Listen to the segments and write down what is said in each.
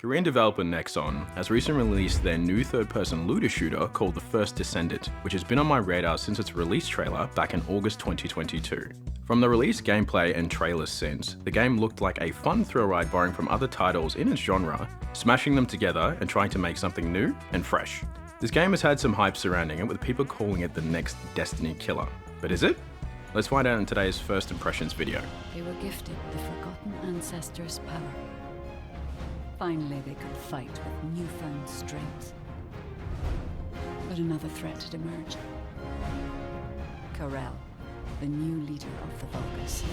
Korean developer Nexon has recently released their new third-person looter shooter called the First Descendant, which has been on my radar since its release trailer back in August 2022. From the release gameplay and trailers since, the game looked like a fun thrill ride borrowing from other titles in its genre, smashing them together and trying to make something new and fresh. This game has had some hype surrounding it, with people calling it the next Destiny killer. But is it? Let's find out in today's First Impressions video. They were gifted the forgotten ancestors' power. Finally, they could fight with newfound strength. But another threat had emerged. Karel, the new leader of the Vulgus.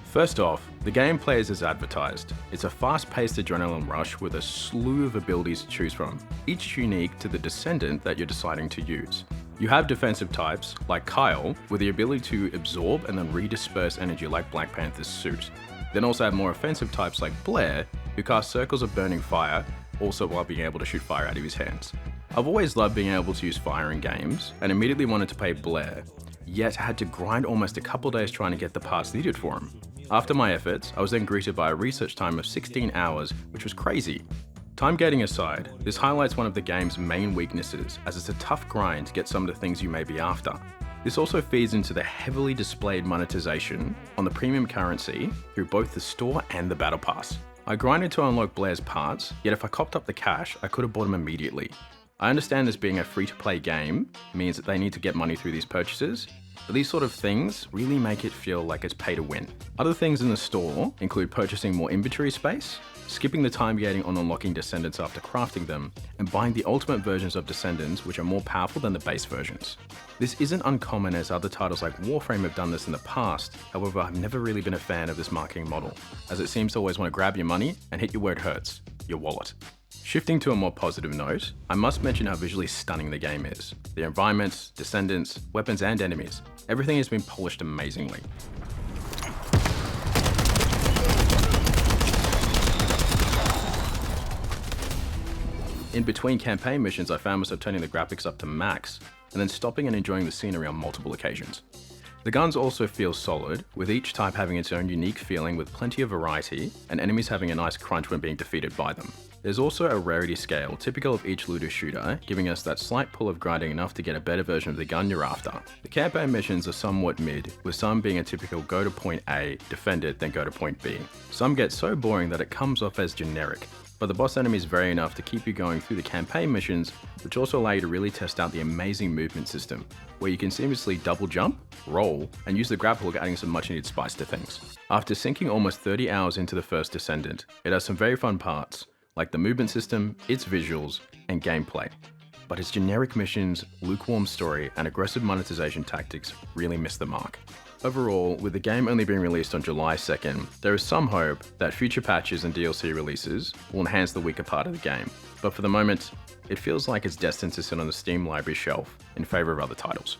First off, the game plays as advertised. It's a fast-paced adrenaline rush with a slew of abilities to choose from, each unique to the Descendant that you're deciding to use. You have defensive types, like Kyle, with the ability to absorb and then redisperse energy like Black Panther's suit. Then also have more offensive types like Blair, who casts circles of burning fire, also while being able to shoot fire out of his hands. I've always loved being able to use fire in games, and immediately wanted to play Blair, yet had to grind almost a couple days trying to get the parts needed for him. After my efforts, I was then greeted by a research time of 16 hours, which was crazy. Time gating aside, this highlights one of the game's main weaknesses, as it's a tough grind to get some of the things you may be after. This also feeds into the heavily displayed monetization on the premium currency through both the store and the battle pass. I grinded to unlock Blair's parts, yet if I copped up the cash, I could have bought them immediately. I understand this being a free-to-play game means that they need to get money through these purchases, but these sort of things really make it feel like it's pay to win. Other things in the store include purchasing more inventory space, skipping the time gating on unlocking Descendants after crafting them, and buying the ultimate versions of Descendants which are more powerful than the base versions. This isn't uncommon, as other titles like Warframe have done this in the past. However, I've never really been a fan of this marketing model, as it seems to always want to grab your money and hit you where it hurts, your wallet. Shifting to a more positive note, I must mention how visually stunning the game is. The environments, Descendants, weapons and enemies, everything has been polished amazingly. In between campaign missions, I found myself turning the graphics up to max, and then stopping and enjoying the scenery on multiple occasions. The guns also feel solid, with each type having its own unique feeling with plenty of variety, and enemies having a nice crunch when being defeated by them. There's also a rarity scale typical of each looter shooter, giving us that slight pull of grinding enough to get a better version of the gun you're after. The campaign missions are somewhat mid, with some being a typical go to point A, defend it, then go to point B. Some get so boring that it comes off as generic, but the boss enemies vary enough to keep you going through the campaign missions, which also allow you to really test out the amazing movement system, where you can seamlessly double jump, roll, and use the grab hook, adding some much needed spice to things. After sinking almost 30 hours into the First Descendant, it has some very fun parts, like the movement system, its visuals, and gameplay. But its generic missions, lukewarm story, and aggressive monetization tactics really miss the mark. Overall, with the game only being released on July 2nd, there is some hope that future patches and DLC releases will enhance the weaker part of the game. But for the moment, it feels like it's destined to sit on the Steam library shelf in favor of other titles.